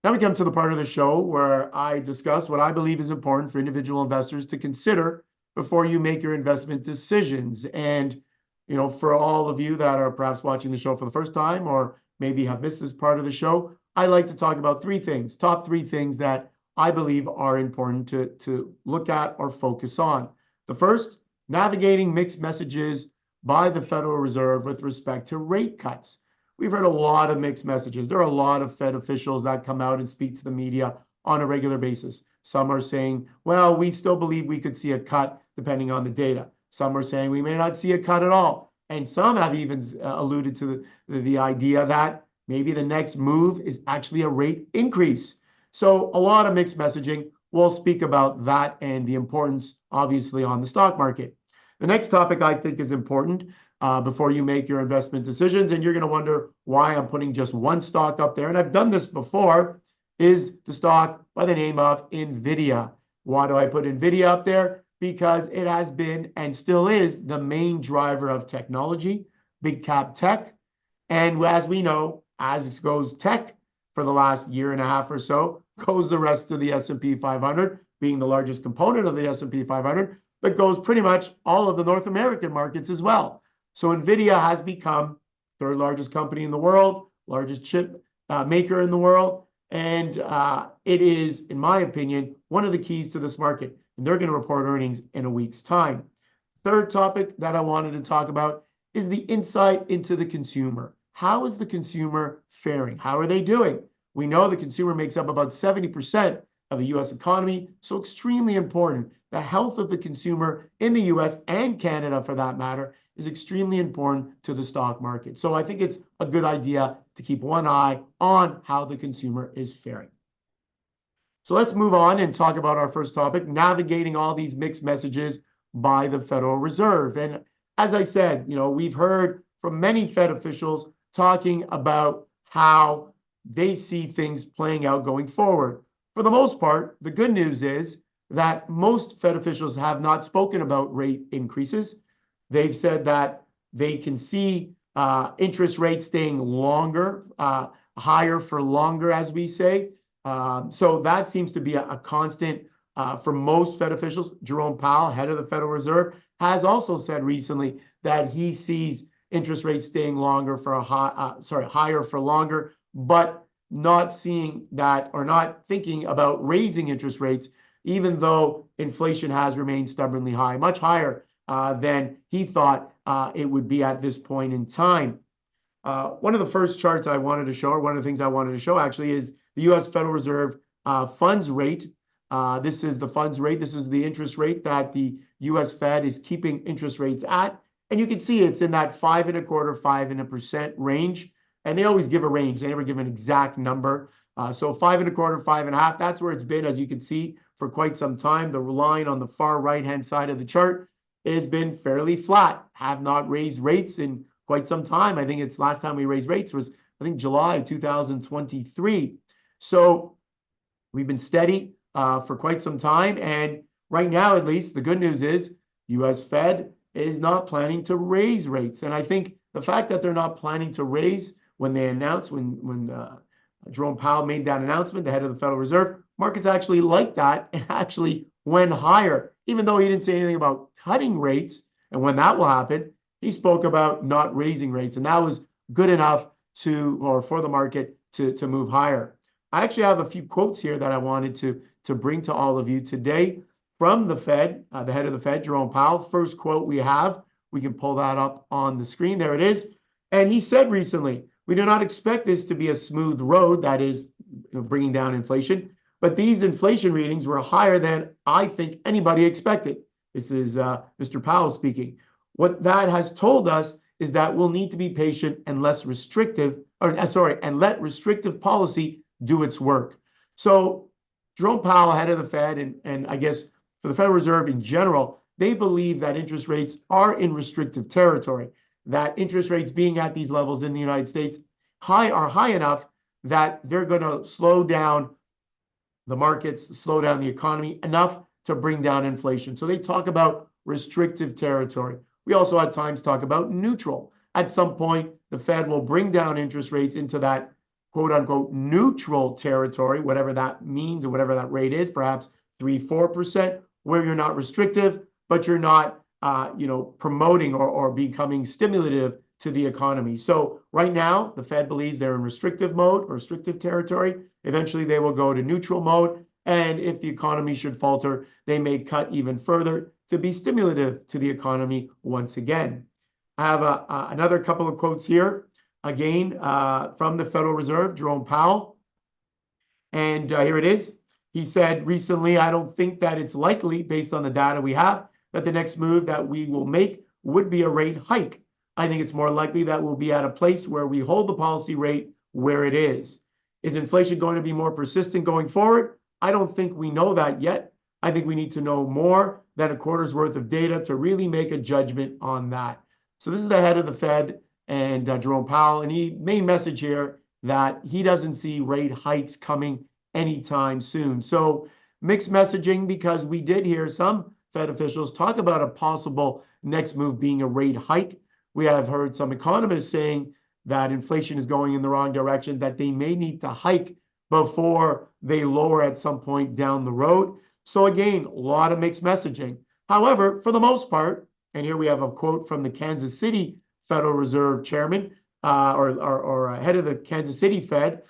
Now we come to the part of the show where I discuss what I believe is important for individual investors to consider before you make your investment decisions. And, for all of you that are perhaps watching the show for the first time or maybe have missed this part of the show, I like to talk about three things, top three things that I believe are important to look at or focus on. The first, navigating mixed messages by the Federal Reserve with respect to rate cuts. We've heard a lot of mixed messages. There are a lot of Fed officials that come out and speak to the media on a regular basis. Some are saying, well, we still believe we could see a cut depending on the data. Some are saying we may not see a cut at all. And some have even alluded to the idea that maybe the next move is actually a rate increase. So a lot of mixed messaging. We'll speak about that and the importance, obviously, on the stock market. The next topic I think is important before you make your investment decisions, and you're going to wonder why I'm putting just one stock up there, and I've done this before, is the stock by the name of Nvidia. Why do I put Nvidia up there? Because it has been and still is the main driver of technology, big cap tech, and as we know, as goes tech for the last year and a half or so, goes the rest of the S&P 500, being the largest component of the S&P 500, but goes pretty much all of the North American markets as well. So Nvidia has become third largest company in the world, largest chip maker in the world, and it is, in my opinion, one of the keys to this market. And they're going to report earnings in a week's time. Third topic that I wanted to talk about is the insight into the consumer. How is the consumer faring? How are they doing? We know the consumer makes up about 70% of the U.S. economy, so extremely important. The health of the consumer in the U.S. and Canada, for that matter, is extremely important to the stock market. So I think it's a good idea to keep one eye on how the consumer is faring. So let's move on and talk about our first topic, navigating all these mixed messages by the Federal Reserve. And as I said, we've heard from many Fed officials talking about how they see things playing out going forward. For the most part, the good news is that most Fed officials have not spoken about rate increases. They've said that they can see interest rates staying longer, higher for longer, as we say. So that seems to be a constant for most Fed officials. Jerome Powell, head of the Federal Reserve, has also said recently that he sees interest rates staying longer for higher for longer, but not seeing that or not thinking about raising interest rates, even though inflation has remained stubbornly high, much higher than he thought it would be at this point in time. One of the first charts I wanted to show, or one of the things I wanted to show actually, is the U.S. Federal Reserve funds rate. This is the funds rate. This is the interest rate that the U.S. Fed is keeping interest rates at. And you can see it's in that 5.25%, 5% range. And they always give a range. They never give an exact number. So 5.25%, 5.5%, that's where it's been, as you can see, for quite some time. The line on the far right-hand side of the chart has been fairly flat, have not raised rates in quite some time. I think it's last time we raised rates was, July 2023. So we've been steady for quite some time. And right now, at least, the good news is U.S. Fed is not planning to raise rates. And I think the fact that they're not planning to raise when they announced, when Jerome Powell made that announcement, the head of the Federal Reserve, markets actually liked that and actually went higher, even though he didn't say anything about cutting rates and when that will happen. He spoke about not raising rates, and that was good enough for the market to move higher. I actually have a few quotes here that I wanted to bring to all of you today from the Fed, the head of the Fed, Jerome Powell. First quote we can pull that up on the screen. There it is. And he said recently, "We do not expect this to be a smooth road, that is bringing down inflation, but these inflation readings were higher than I think anybody expected." This is Mr. Powell speaking. "What that has told us is that we'll need to be patient and let restrictive policy do its work." So Jerome Powell, head of the Fed, and I guess for the Federal Reserve in general, they believe that interest rates are in restrictive territory, that interest rates being at these levels in the United States are high enough that they're going to slow down the markets, slow down the economy enough to bring down inflation. So they talk about restrictive territory. We also at times talk about neutral. At some point, the Fed will bring down interest rates into that quote unquote neutral territory, whatever that means or whatever that rate is, perhaps 3-4%, where you're not restrictive, but you're not promoting or becoming stimulative to the economy. So right now, the Fed believes they're in restrictive mode or restrictive territory. Eventually, they will go to neutral mode. And if the economy should falter, they may cut even further to be stimulative to the economy once again. I have another couple of quotes here, again, from the Federal Reserve, Jerome Powell. And here it is. He said recently, I don't think that it's likely, based on the data we have, that the next move that we will make would be a rate hike. I think it's more likely that we'll be at a place where we hold the policy rate where it is. Is inflation going to be more persistent going forward? I don't think we know that yet. I think we need to know more than a quarter's worth of data to really make a judgment on that. So this is the head of the Fed and Jerome Powell, and he main message here that he doesn't see rate hikes coming anytime soon. So mixed messaging, because we did hear some Fed officials talk about a possible next move being a rate hike. We have heard some economists saying that inflation is going in the wrong direction, that they may need to hike before they lower at some point down the road. So again, a lot of mixed messaging. However, for the most part, and here we have a quote from the Kansas City Federal Reserve chairman, or head of the Kansas City Fed,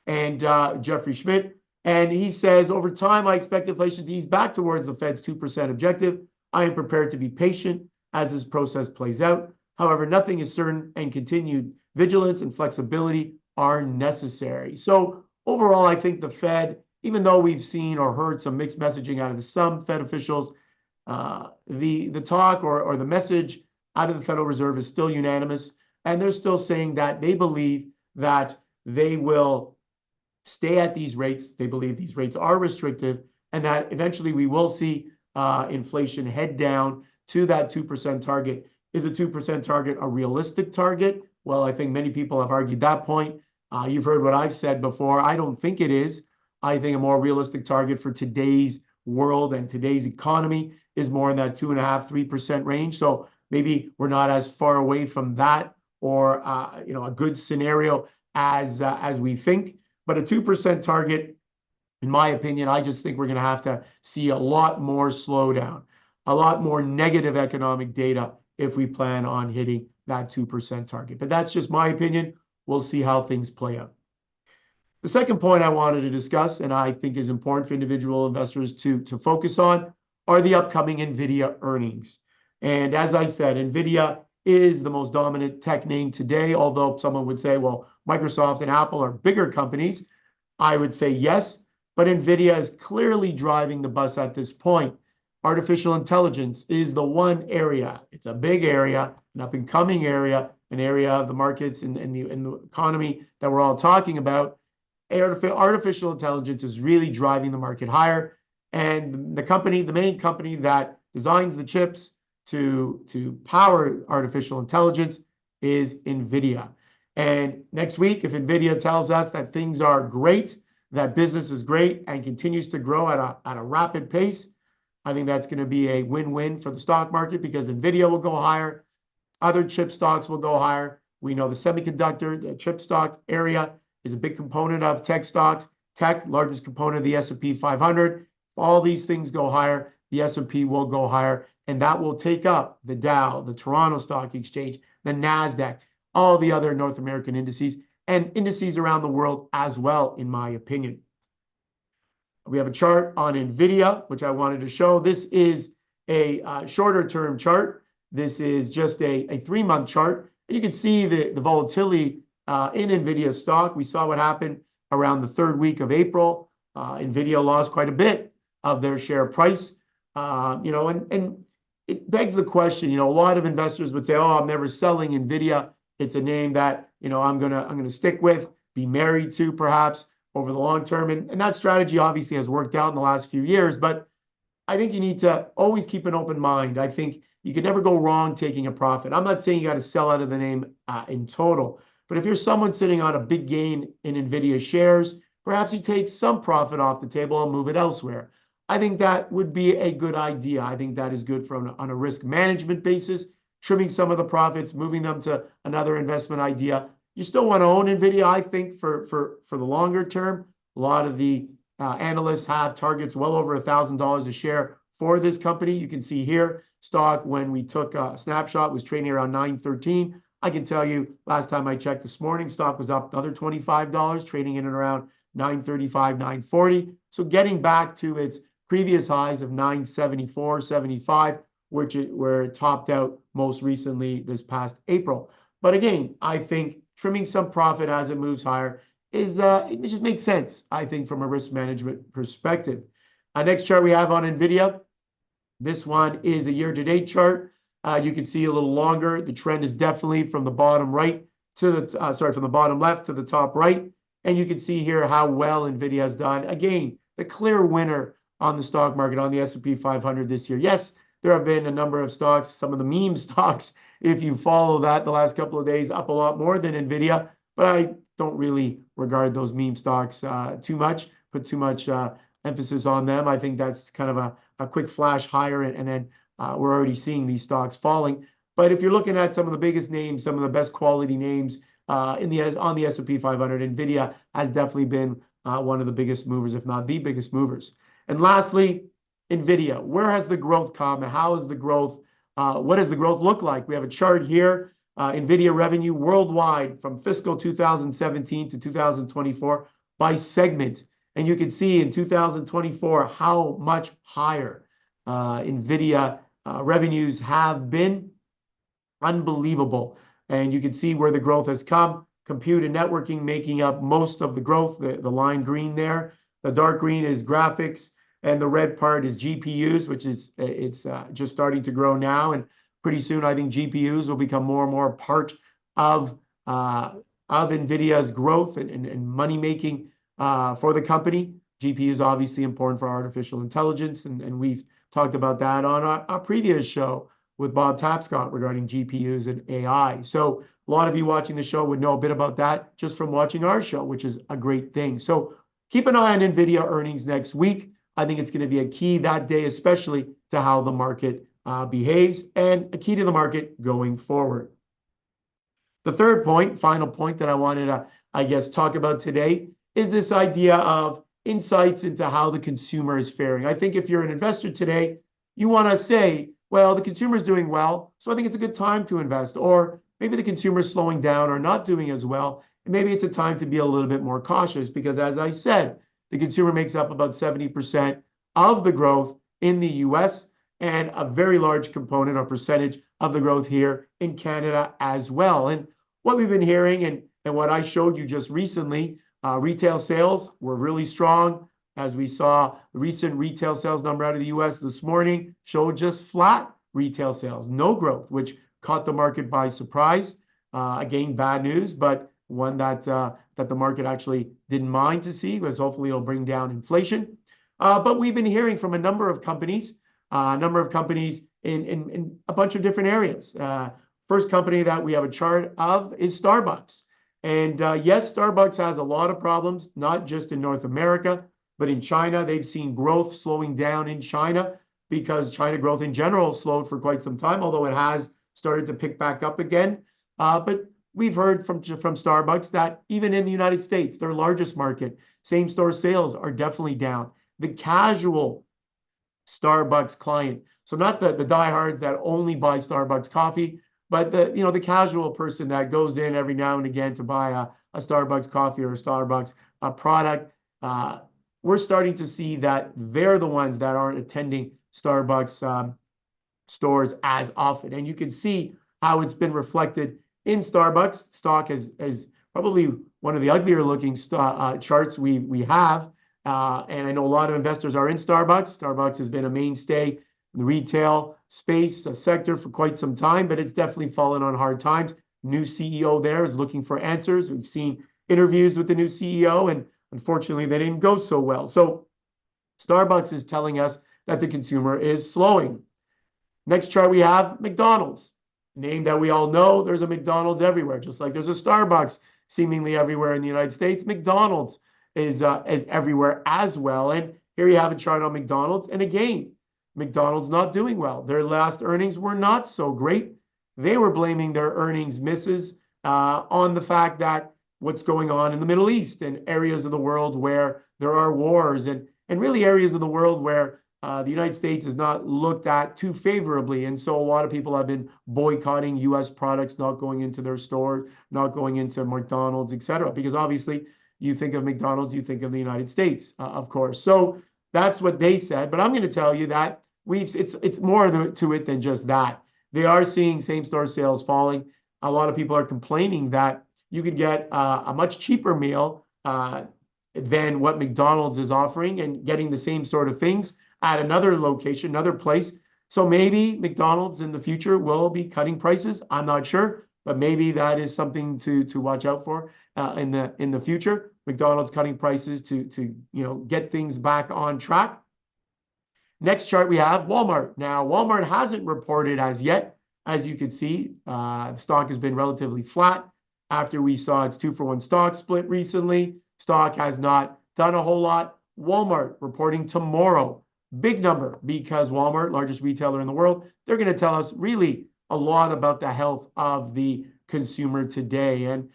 and Jeffrey Schmidt. And he says, over time, I expect inflation to ease back towards the Fed's 2% objective. I am prepared to be patient as this process plays out. However, nothing is certain, and continued vigilance and flexibility are necessary. So overall, I think the Fed, even though we've seen or heard some mixed messaging out of some Fed officials, the talk or the message out of the Federal Reserve is still unanimous, and they're still saying that they believe that they will stay at these rates. They believe these rates are restrictive, and that eventually we will see inflation head down to that 2% target. Is a 2% target a realistic target? Well, I think many people have argued that point. You've heard what I've said before. I don't think it is. I think a more realistic target for today's world and today's economy is more in that 2.5-3% range. So maybe we're not as far away from that, or a good scenario as we think. But a 2% target, in my opinion, I just think we're going to have to see a lot more slowdown, a lot more negative economic data if we plan on hitting that 2% target. But that's just my opinion. We'll see how things play out. The second point I wanted to discuss, and I think is important for individual investors to focus on, are the upcoming Nvidia earnings. And as I said, Nvidia is the most dominant tech name today, although someone would say, well, Microsoft and Apple are bigger companies. I would say yes, but Nvidia is clearly driving the bus at this point. Artificial intelligence is the one area. It's a big area, an up-and-coming area, an area of the markets and the economy that we're all talking about. Artificial intelligence is really driving the market higher. And the main company that designs the chips to power artificial intelligence is Nvidia. And next week, if Nvidia tells us that things are great, that business is great and continues to grow at a rapid pace, I think that's going to be a win-win for the stock market, because Nvidia will go higher, other chip stocks will go higher. We know the chip stock area is a big component of tech stocks. Tech, largest component of the S&P 500. All these things go higher, the S&P will go higher, and that will take up the Dow, the Toronto Stock Exchange, the NASDAQ, all the other North American indices, and indices around the world as well, in my opinion. We have a chart on Nvidia, which I wanted to show. This is a shorter term chart. This is just a 3-month chart. And you can see the volatility in Nvidia stock. We saw what happened around the 3rd week of April. Nvidia lost quite a bit of their share price. And it begs the question, a lot of investors would say, oh, I'm never selling Nvidia. It's a name that, I'm gonna stick with, be married to perhaps over the long term. And that strategy obviously has worked out in the last few years, but I think you need to always keep an open mind. I think you can never go wrong taking a profit. I'm not saying you got to sell out of the name in total, but if you're someone sitting on a big gain in Nvidia shares, perhaps you take some profit off the table and move it elsewhere. I think that would be a good idea. I think that is good on a risk management basis, trimming some of the profits, moving them to another investment idea. you still want to own Nvidia, I think, for the longer term. A lot of the analysts have targets well over $1,000 a share for this company. You can see here, stock when we took a snapshot was trading around 913. I can tell you, last time I checked this morning, stock was up another $25, trading in and around 935, 940. So getting back to its previous highs of 974, 75, where it topped out most recently this past April. But again, I think trimming some profit as it moves higher is it just makes sense, I think, from a risk management perspective. Next chart we have on Nvidia. This one is a year-to-date chart. You can see a little longer. The trend is definitely from the bottom right to the from the bottom left to the top right. And you can see here how well Nvidia has done. Again, the clear winner on the stock market, on the S&P 500 this year. Yes, there have been a number of stocks, some of the meme stocks, if you follow that the last couple of days, up a lot more than Nvidia. But I don't really regard those meme stocks too much, put too much emphasis on them. I think that's kind of a quick flash higher, and then we're already seeing these stocks falling. But if you're looking at some of the biggest names, some of the best quality names on the S&P 500, Nvidia has definitely been one of the biggest movers, if not the biggest movers. And lastly, Nvidia. Where has the growth come? How is the growth? What does the growth look like? We have a chart here. Nvidia revenue worldwide from fiscal 2017 to 2024 by segment. And you can see in 2024 how much higher Nvidia revenues have been. Unbelievable. And you can see where the growth has come. Compute and networking making up most of the growth, the line green there. The dark green is graphics, and the red part is GPUs, which is just starting to grow now. And pretty soon, I think GPUs will become more and more part of Nvidia's growth and money making for the company. GPUs obviously important for artificial intelligence, and we've talked about that on our previous show with Bob Tapscott regarding GPUs and AI. So a lot of you watching the show would know a bit about that just from watching our show, which is a great thing. So keep an eye on Nvidia earnings next week. I think it's going to be a key that day, especially to how the market behaves, and a key to the market going forward. The third point, final point that I wanted to, I guess, talk about today is this idea of insights into how the consumer is faring. I think if you're an investor today, you want to say, well, the consumer is doing well, so I think it's a good time to invest. Or maybe the consumer is slowing down or not doing as well, and maybe it's a time to be a little bit more cautious because, as I said, the consumer makes up about 70% of the growth in the US and a very large component or percentage of the growth here in Canada as well. And what we've been hearing and what I showed you just recently, retail sales were really strong. As we saw, the recent retail sales number out of the US this morning showed just flat retail sales, no growth, which caught the market by surprise. Again, bad news, but one that the market actually didn't mind to see, because hopefully it'll bring down inflation. But we've been hearing from a number of companies in a bunch of different areas. First company that we have a chart of is Starbucks. And yes, Starbucks has a lot of problems, not just in North America, but in China. They've seen growth slowing down in China because China growth in general slowed for quite some time, although it has started to pick back up again. But we've heard from Starbucks that even in the United States, their largest market, same-store sales are definitely down. The casual Starbucks client, so not the diehards that only buy Starbucks coffee, but the casual person that goes in every now and again to buy a Starbucks coffee or a Starbucks product. We're starting to see that they're the ones that aren't attending Starbucks stores as often. And you can see how it's been reflected in Starbucks. Stock is probably one of the uglier looking charts we have. And I know a lot of investors are in Starbucks. Starbucks has been a mainstay in the retail space sector for quite some time, but it's definitely fallen on hard times. New CEO there is looking for answers. We've seen interviews with the new CEO, and unfortunately, they didn't go so well. So Starbucks is telling us that the consumer is slowing. Next chart we have McDonald's, a name that we all know. There's a McDonald's everywhere, just like there's a Starbucks seemingly everywhere in the United States. McDonald's is everywhere as well. And here you have a chart on McDonald's. And again, McDonald's not doing well. Their last earnings were not so great. They were blaming their earnings misses on the fact that what's going on in the Middle East and areas of the world where there are wars and really areas of the world where the United States is not looked at too favorably. And so a lot of people have been boycotting US products, not going into their stores, not going into McDonald's, et cetera, because obviously you think of McDonald's, you think of the United States, of course. So that's what they said. But I'm going to tell you that it's more to it than just that. They are seeing same-store sales falling. A lot of people are complaining that you could get a much cheaper meal than what McDonald's is offering and getting the same sort of things at another location, another place. So maybe McDonald's in the future will be cutting prices. I'm not sure, but maybe that is something to watch out for in the future. McDonald's cutting prices to get things back on track. Next chart we have Walmart. Now Walmart hasn't reported as yet. As you can see, the stock has been relatively flat after we saw its 2-for-1 stock split recently. Stock has not done a whole lot. Walmart reporting tomorrow. Big number because Walmart, largest retailer in the world, they're going to tell us really a lot about the health of the consumer today. And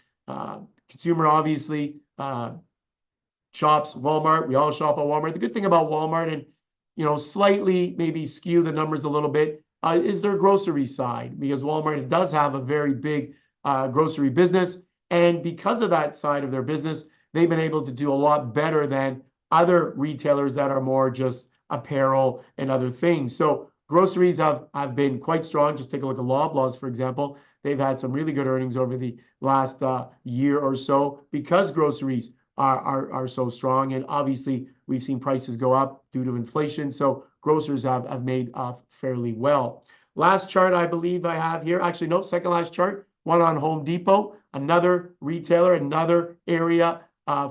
consumer obviously shops Walmart. We all shop at Walmart. The good thing about Walmart, and slightly maybe skew the numbers a little bit, is their grocery side, because Walmart does have a very big grocery business. And because of that side of their business, they've been able to do a lot better than other retailers that are more just apparel and other things. So groceries have been quite strong. Just take a look at Loblaws, for example. They've had some really good earnings over the last year or so because groceries are so strong. And obviously, we've seen prices go up due to inflation. So grocers have made off fairly well. Last chart I believe I have here. Actually, no, second last chart. One on Home Depot, another retailer, another area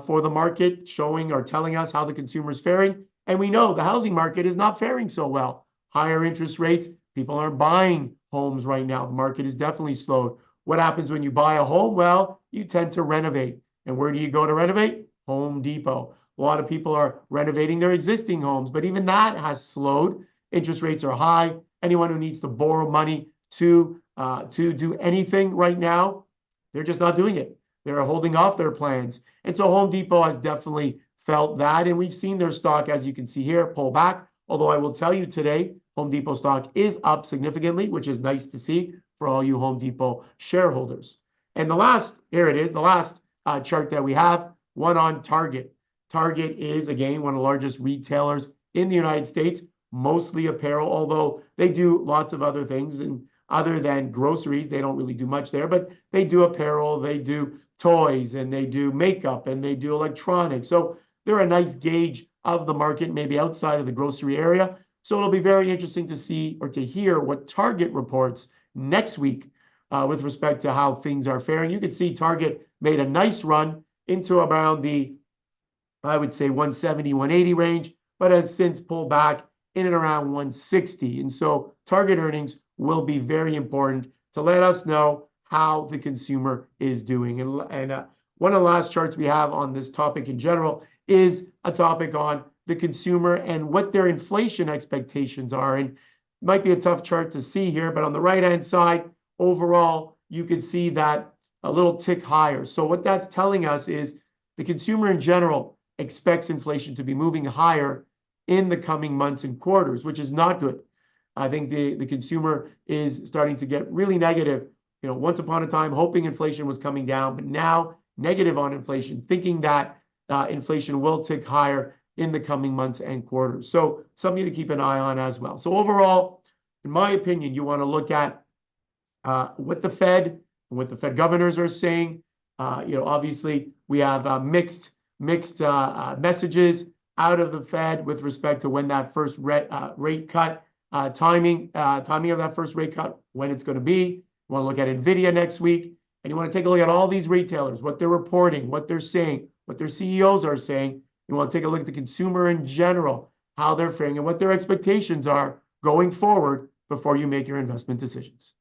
for the market, showing or telling us how the consumer is faring. And we know the housing market is not faring so well. Higher interest rates, people aren't buying homes right now. The market is definitely slowed. What happens when you buy a home? Well, you tend to renovate. And where do you go to renovate? Home Depot. A lot of people are renovating their existing homes, but even that has slowed. Interest rates are high. Anyone who needs to borrow money to do anything right now, they're just not doing it. They're holding off their plans. And so Home Depot has definitely felt that. And we've seen their stock, as you can see here, pull back. Although I will tell you today, Home Depot stock is up significantly, which is nice to see for all you Home Depot shareholders. And here it is, the last chart that we have, one on Target. Target is, again, one of the largest retailers in the United States, mostly apparel, although they do lots of other things. And other than groceries, they don't really do much there, but they do apparel, they do toys, and they do makeup, and they do electronics. So they're a nice gauge of the market, maybe outside of the grocery area. So it'll be very interesting to see or to hear what Target reports next week with respect to how things are faring. You can see Target made a nice run into around the, I would say, 170, 180 range, but has since pulled back in and around 160. And so Target earnings will be very important to let us know how the consumer is doing. And one of the last charts we have on this topic in general is a topic on the consumer and what their inflation expectations are. And it might be a tough chart to see here, but on the right-hand side, overall, you can see that a little tick higher. So what that's telling us is the consumer in general expects inflation to be moving higher in the coming months and quarters, which is not good. I think the consumer is starting to get really negative. Once upon a time, hoping inflation was coming down, but now negative on inflation, thinking that inflation will tick higher in the coming months and quarters. So something to keep an eye on as well. So overall, in my opinion, you want to look at what the Fed and what the Fed governors are saying. Obviously, we have mixed messages out of the Fed with respect to when that first rate cut, timing of that first rate cut, when it's going to be. You want to look at Nvidia next week, and you want to take a look at all these retailers, what they're reporting, what they're saying, what their CEOs are saying. You want to take a look at the consumer in general, how they're faring, and what their expectations are going forward before you make your investment decisions.